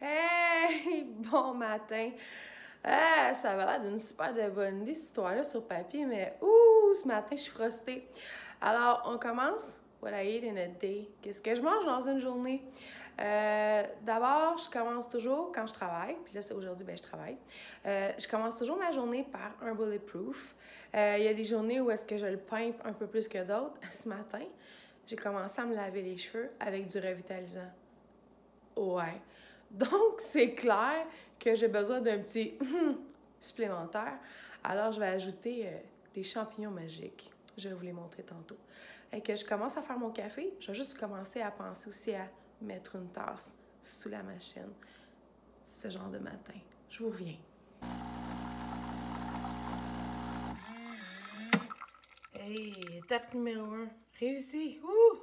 Hey! Bon matin! Ça avait l'air d'une super de bonne idée, cette histoire-là, sur papier, mais ce matin, je suis frustée. Alors, on commence. What I eat in a day. Qu'est-ce que je mange dans une journée? D'abord, je commence toujours quand je travaille, puis là, c'est aujourd'hui, je travaille. Je commence toujours ma journée par un bulletproof. Il y a des journées où est-ce que je le pimpe un peu plus que d'autres. Ce matin, j'ai commencé à me laver les cheveux avec du revitalisant. Ouais. Donc, c'est clair que j'ai besoin d'un petit supplémentaire. Alors, je vais ajouter des champignons magiques. Je vais vous les montrer tantôt. Et que je commence à faire mon café, je vais juste commencer à penser aussi à mettre une tasse sous la machine. Ce genre de matin. Je vous reviens. Hey, étape numéro 1. Réussi! Ouh!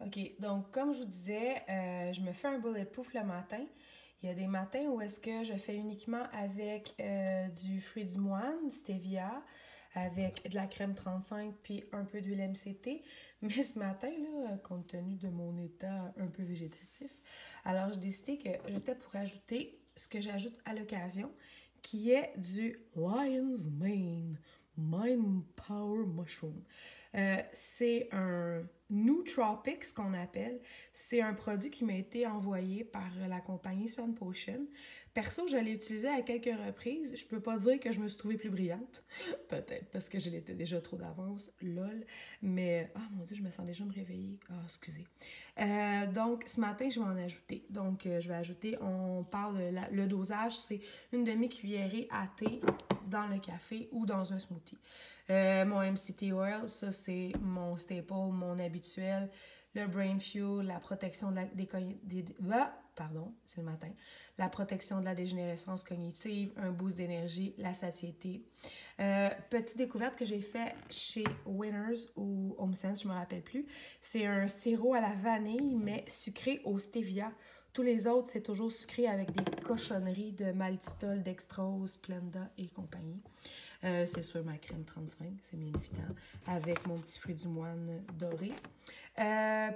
OK, donc comme je vous disais, je me fais un bulletproof le matin. Il y a des matins où est-ce que je fais uniquement avec du fruit du moine, stevia, avec de la crème 35 puis un peu d'huile MCT. Mais ce matin, là, compte tenu de mon état un peu végétatif, alors j'ai décidé que j'étais pour ajouter ce que j'ajoute à l'occasion, qui est du Lion's Mane Mind Power Mushroom. C'est un nootropic, ce qu'on appelle. C'est un produit qui m'a été envoyé par la compagnie Sun Potion. Perso, je l'ai utilisé à quelques reprises. Je peux pas dire que je me suis trouvée plus brillante. Peut-être parce que je l'étais déjà trop d'avance, lol. Mais, mon Dieu, je me sens déjà me réveiller. Excusez. Donc, ce matin, je vais en ajouter. Donc, je vais ajouter, on parle, le dosage, c'est une demi-cuillerée à thé dans le café ou dans un smoothie. Mon MCT Oil, ça, c'est mon staple, mon habituel. Le Brain Fuel, la protection de c'est le matin. La protection de la dégénérescence cognitive, un boost d'énergie, la satiété. Petite découverte que j'ai fait chez Winners ou HomeSense, je ne me rappelle plus. C'est un sirop à la vanille, mais sucré au stevia. Tous les autres, c'est toujours sucré avec des cochonneries de maltitol, dextrose, Splenda et compagnie. C'est sur ma crème 35, c'est bien évident, avec mon petit fruit du moine doré.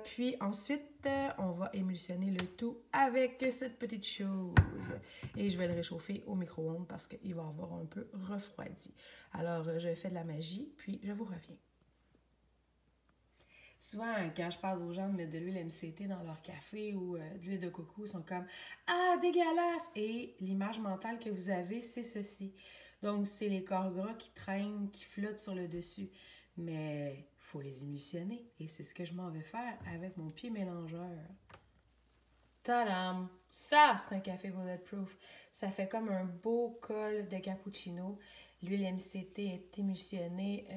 Puis ensuite, on va émulsionner le tout avec cette petite chose. Et je vais le réchauffer au micro-ondes parce qu'il va avoir un peu refroidi. Alors, je fais de la magie, puis je vous reviens. Souvent, quand je parle aux gens de mettre de l'huile MCT dans leur café ou de l'huile de coco, ils sont comme « Ah, dégueulasse! » Et l'image mentale que vous avez, c'est ceci. Donc, c'est les corps gras qui traînent, qui flottent sur le dessus. Mais il faut les émulsionner. Et c'est ce que je m'en vais faire avec mon pied mélangeur. Tadam! Ça, c'est un café bulletproof. Ça fait comme un beau col de cappuccino. L'huile MCT est émulsionnée.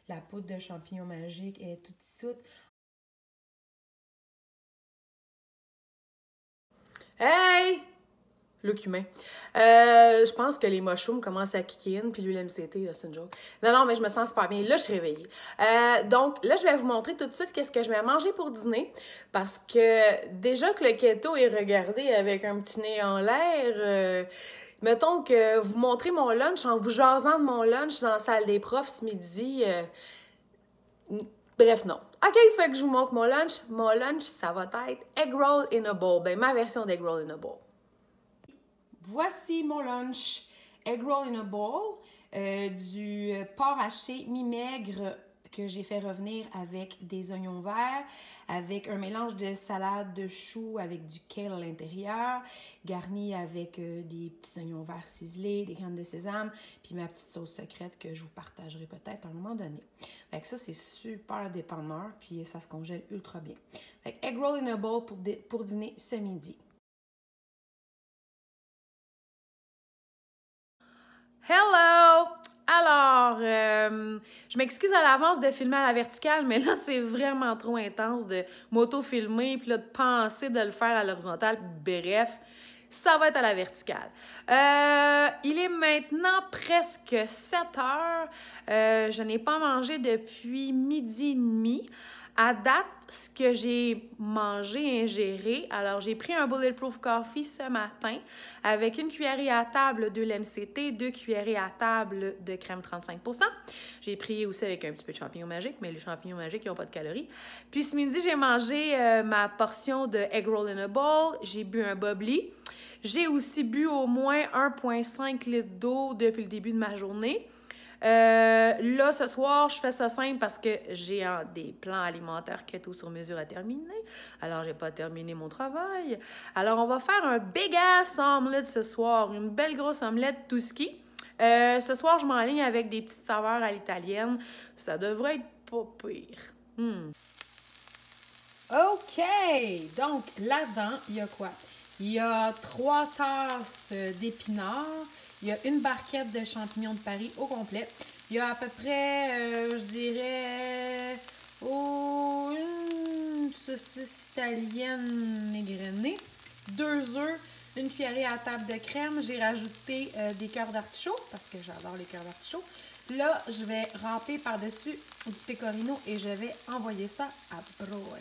La poudre de champignons magiques est toute dissoute. Hey! Look humain. Je pense que les mushrooms commencent à kicker in, puis l'huile MCT, c'est une joke. Non, mais je me sens super bien. Là, je suis réveillée. Donc, là, je vais vous montrer tout de suite qu'est-ce que je vais manger pour dîner, parce que déjà que le keto est regardé avec un petit nez en l'air, mettons que vous montrez mon lunch en vous jasant de mon lunch dans la salle des profs ce midi. Bref, non. OK, fait que je vous montre mon lunch. Mon lunch, ça va être egg roll in a bowl. Ben, ma version d'egg roll in a bowl. Voici mon lunch. Egg roll in a bowl, du porc haché mi-maigre que j'ai fait revenir avec des oignons verts, avec un mélange de salade de choux avec du kale à l'intérieur, garni avec des petits oignons verts ciselés, des graines de sésame, puis ma petite sauce secrète que je vous partagerai peut-être à un moment donné. Fait que ça, c'est super dépanneur, puis ça se congèle ultra bien. Fait que egg roll in a bowl pour dîner ce midi. Hello! Alors, je m'excuse à l'avance de filmer à la verticale, mais là, c'est vraiment trop intense de m'auto-filmer puis là, de penser de le faire à l'horizontale. Bref, ça va être à la verticale. Il est maintenant presque 7 heures. Je n'ai pas mangé depuis midi et demi. À date, ce que j'ai mangé, ingéré, alors j'ai pris un Bulletproof Coffee ce matin avec une cuillerée à table de l'MCT, 2 cuillerées à table de crème 35%. J'ai pris aussi avec un petit peu de champignons magiques, mais les champignons magiques, ils n'ont pas de calories. Puis ce midi, j'ai mangé ma portion de egg roll in a bowl. J'ai bu un bubbly. J'ai aussi bu au moins 1,5 litre d'eau depuis le début de ma journée. Là, ce soir, je fais ça simple parce que j'ai des plans alimentaires keto sur mesure à terminer. Alors, j'ai pas terminé mon travail. Alors, on va faire un big ass omelette ce soir. Une belle grosse omelette tout ski. Ce soir, je m'enligne avec des petites saveurs à l'italienne. Ça devrait être pas pire. OK! Donc, là-dedans, il y a quoi? Il y a 3 tasses d'épinards. Il y a une barquette de champignons de Paris au complet. Il y a à peu près, je dirais, une saucisse italienne égrenée. 2 œufs, une cuillerée à table de crème. J'ai rajouté des cœurs d'artichaut parce que j'adore les cœurs d'artichaut. Là, je vais ramper par-dessus du pecorino et je vais envoyer ça à broil.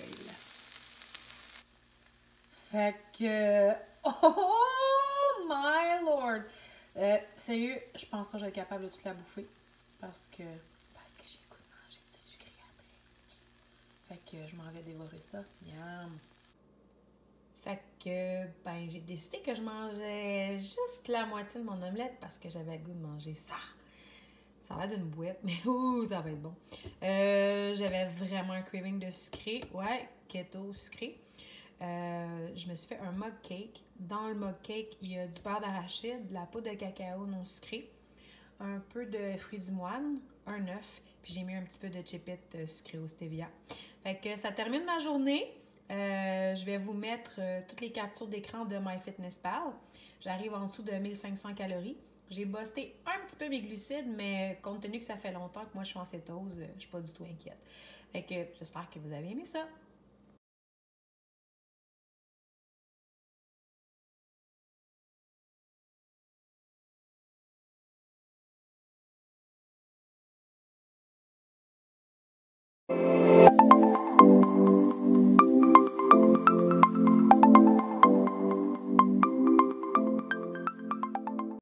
Fait que... Oh my lord! Sérieux, je pense pas que je vais être capable de toute la bouffer parce que j'ai le goût de manger du sucré après. Fait que je m'en vais dévorer ça. Miam! Fait que, ben, j'ai décidé que je mangeais juste la moitié de mon omelette parce que j'avais le goût de manger ça. Ça a l'air d'une bouette, mais ouh, ça va être bon. J'avais vraiment un craving de sucré. Ouais, keto sucré. Je me suis fait un mug cake. Dans le mug cake, il y a du beurre d'arachide, de la poudre de cacao non sucrée, un peu de fruits du moine, un œuf, puis j'ai mis un petit peu de chipit sucré au stevia. Fait que ça termine ma journée. Je vais vous mettre toutes les captures d'écran de MyFitnessPal. J'arrive en dessous de 1500 calories. J'ai busté un petit peu mes glucides, mais compte tenu que ça fait longtemps que moi je suis en cétose, je suis pas du tout inquiète. Fait que j'espère que vous avez aimé ça.